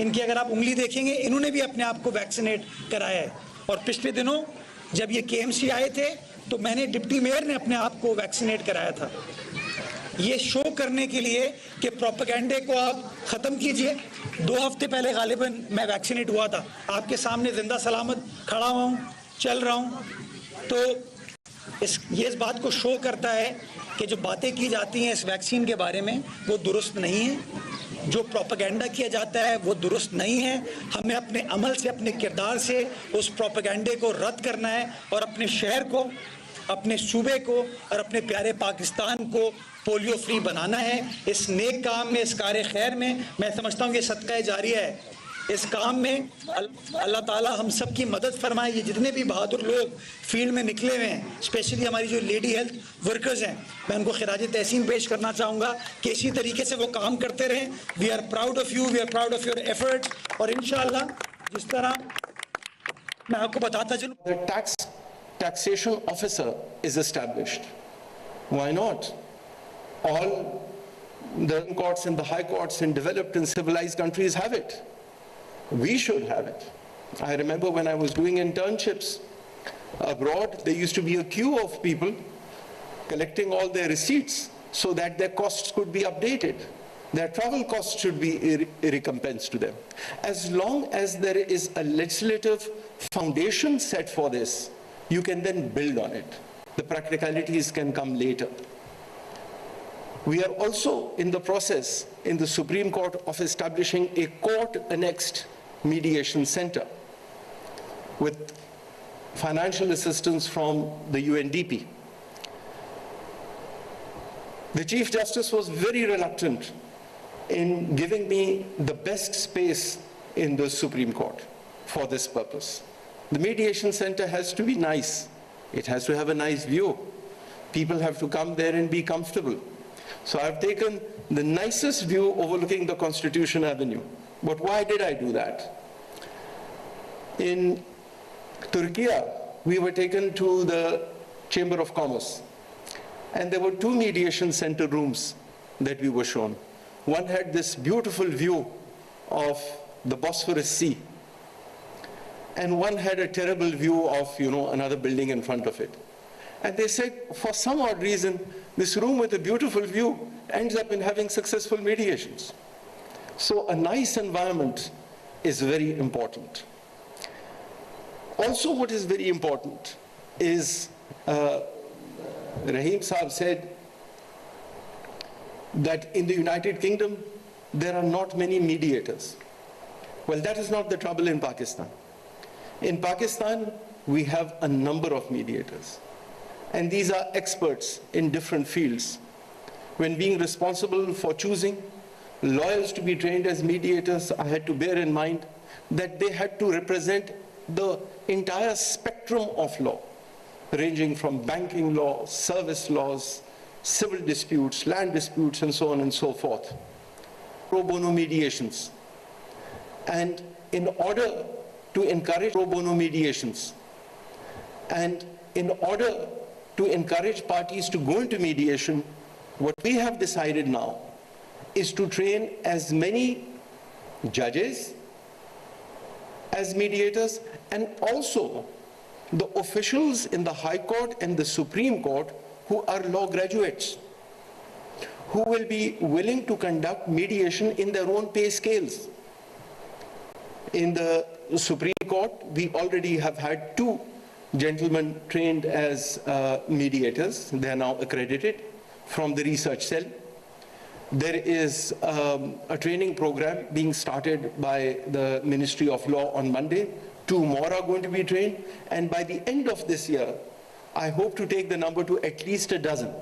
इनकी अगर आप उंगली देखेंगे, इन्होंने भी अपने आप को वैक्सीनेट कराया है। और पिछले दिनों जब ये केएमसी आए थे तो मैंने डिप्टी मेयर ने अपने आप को वैक्सीनेट कराया था। ये शो करने के लिए कि प्रोपेगेंडे को आप ख़त्म कीजिए। 2 हफ्ते पहले गालिबन मैं वैक्सीनेट हुआ था, आपके सामने जिंदा सलामत खड़ा हुआ हूँ, चल रहा हूँ। तो ये इस बात को शो करता है कि जो बातें की जाती हैं इस वैक्सीन के बारे में वो दुरुस्त नहीं है, जो प्रोपेगेंडा किया जाता है वो दुरुस्त नहीं है। हमें अपने अमल से, अपने किरदार से उस प्रोपेगेंडे को रद्द करना है और अपने शहर को, अपने सूबे को और अपने प्यारे पाकिस्तान को पोलियो फ्री बनाना है। इस नेक काम में, इस कार्य खैर में, मैं समझता हूँ कि सदका जारिया है। इस काम में अल्लाह ताला हम सब की मदद फरमाए। ये जितने भी बहादुर लोग फील्ड में निकले हुए हैं, स्पेशली हमारी जो लेडी हेल्थ वर्कर्स हैं, मैं उनको खिराज तहसीन पेश करना चाहूँगा कि इसी तरीके से वो काम करते रहें। We are proud of you, we are proud of your efforts. और इंशाअल्लाह जिस तरह मैं आपको बताता चलूँ, The taxation officer is established. Why not? All the courts and the high courts in developed and civilized countries have it. We should have it. I remember when I was doing internships abroad, there used to be a queue of people collecting all their receipts so that their costs could be updated. Their travel costs should be recompensed to them. As long as there is a legislative foundation set for this, you can then build on it. The practicalities can come later. We are also in the process in the Supreme Court of establishing a court-annexed mediation center with financial assistance from the UNDP. The Chief Justice was very reluctant in giving me the best space in the Supreme Court for this purpose. The mediation center has to be nice. It has to have a nice view. People have to come there and be comfortable. So I've taken the nicest view overlooking the Constitution Avenue. But why did I do that? In Turkey, we were taken to the Chamber of Commerce, and there were 2 mediation center rooms that we were shown. One had this beautiful view of the Bosphorus Sea, and one had a terrible view of, another building in front of it. And they said, for some odd reason, this room with a beautiful view ends up in having successful mediations. So a nice environment is very important. Also, what is very important is, Rahim Saab said that in the United Kingdom, there are not many mediators. Well, that is not the trouble in Pakistan. In Pakistan, we have a number of mediators. And these are experts in different fields. When being responsible for choosing lawyers to be trained as mediators, I had to bear in mind that they had to represent the entire spectrum of law, ranging from banking law, service laws, civil disputes, land disputes, and so on and so forth. Pro bono mediations. And in order to encourage pro bono mediations, and in order to encourage parties to go into mediation, what we have decided now is to train as many judges as mediators, and also the officials in the High Court and the Supreme Court who are law graduates, who will be willing to conduct mediation in their own pay scales. In the Supreme Court, we already have had 2 gentlemen trained as mediators. They are now accredited from the research cell. There is a training program being started by the Ministry of Law on Monday. 2 more are going to be trained, and by the end of this year, I hope to take the number to at least a dozen,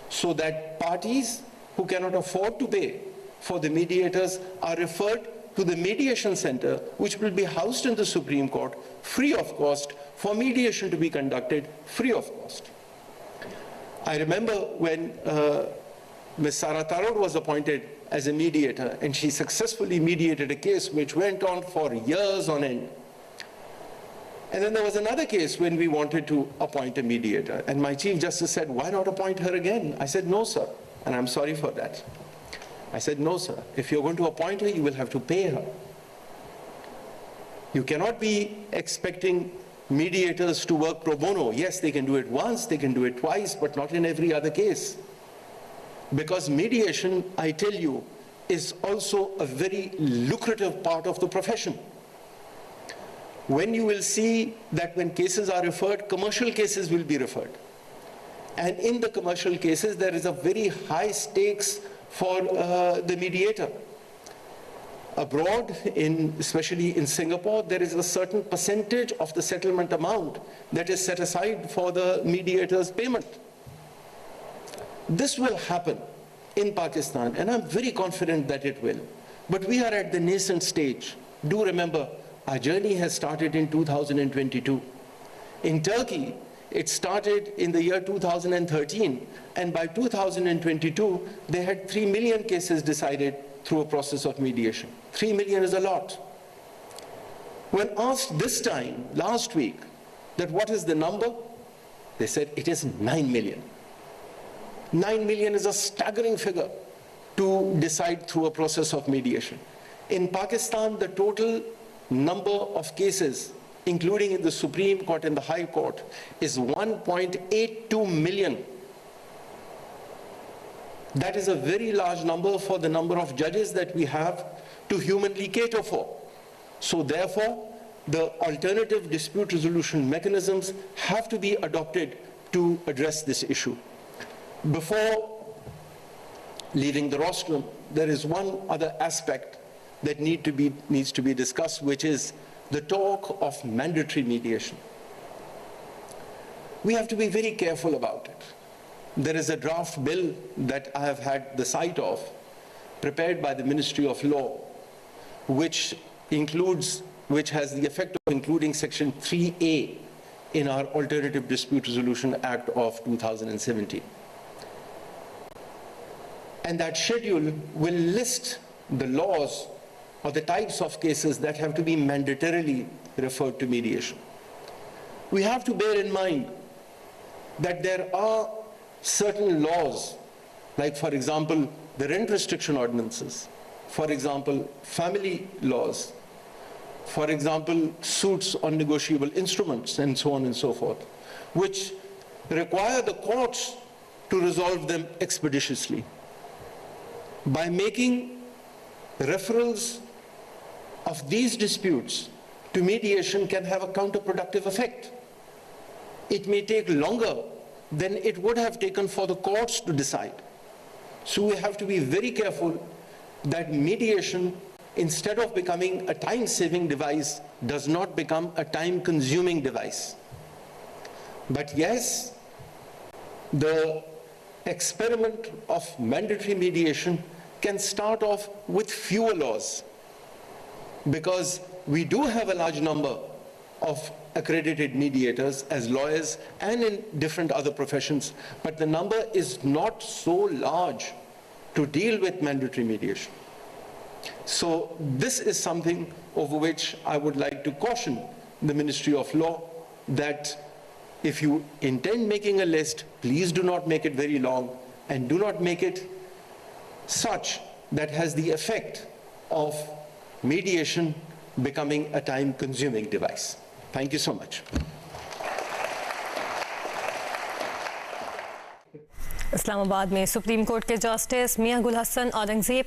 so that parties who cannot afford to pay for the mediators are referred to the mediation center, which will be housed in the Supreme Court, free of cost, for mediation to be conducted free of cost. I remember when Ms. Sara Tarod was appointed as a mediator, and she successfully mediated a case which went on for years on end. And then there was another case when we wanted to appoint a mediator, and my Chief Justice said, why not appoint her again? I said, no, sir, and I'm sorry for that. I said, no, sir, if you're going to appoint her, you will have to pay her. You cannot be expecting mediators to work pro bono. Yes, they can do it once, they can do it twice, but not in every other case. Because mediation, I tell you, is also a very lucrative part of the profession. When you will see that when cases are referred, commercial cases will be referred. And in the commercial cases, there is a very high stakes for the mediator. Abroad, especially in Singapore, there is a certain percentage of the settlement amount that is set aside for the mediator's payment. This will happen in Pakistan, and I'm very confident that it will. But we are at the nascent stage. Do remember, our journey has started in 2022. In Turkey, it started in the year 2013, and by 2022, they had 3 million cases decided through a process of mediation. 3 million is a lot. When asked this time, last week, that what is the number, they said it is 9 million. 9 million is a staggering figure to decide through a process of mediation. In Pakistan, the total number of cases, including in the Supreme Court and the High Court, is 1.82 million. That is a very large number for the number of judges that we have to humanly cater for. So therefore, the alternative dispute resolution mechanisms have to be adopted to address this issue. Before leaving the rostrum, there is one other aspect that needs to be discussed, which is the talk of mandatory mediation. We have to be very careful about it. There is a draft bill that I have had the sight of, prepared by the Ministry of Law, which has the effect of including Section 3A in our Alternative Dispute Resolution Act of 2017. And that schedule will list the laws or the types of cases that have to be mandatorily referred to mediation. We have to bear in mind that there are certain laws, like for example, the rent restriction ordinances, for example, family laws, for example, suits on negotiable instruments, and so on and so forth, which require the courts to resolve them expeditiously. By making referrals of these disputes to mediation can have a counterproductive effect. It may take longer than it would have taken for the courts to decide. So we have to be very careful that mediation, instead of becoming a time-saving device, does not become a time-consuming device. But yes, the experiment of mandatory mediation can start off with fewer laws, because we do have a large number of accredited mediators as lawyers and in different other professions, but the number is not so large to deal with mandatory mediation. So this is something over which I would like to caution the Ministry of Law, that if you intend making a list, please do not make it very long, and do not make it such that has the effect of mediation becoming a time-consuming device. Thank you so much. Islamabad में supreme court के justice मियां गुल हसन औरंगजेब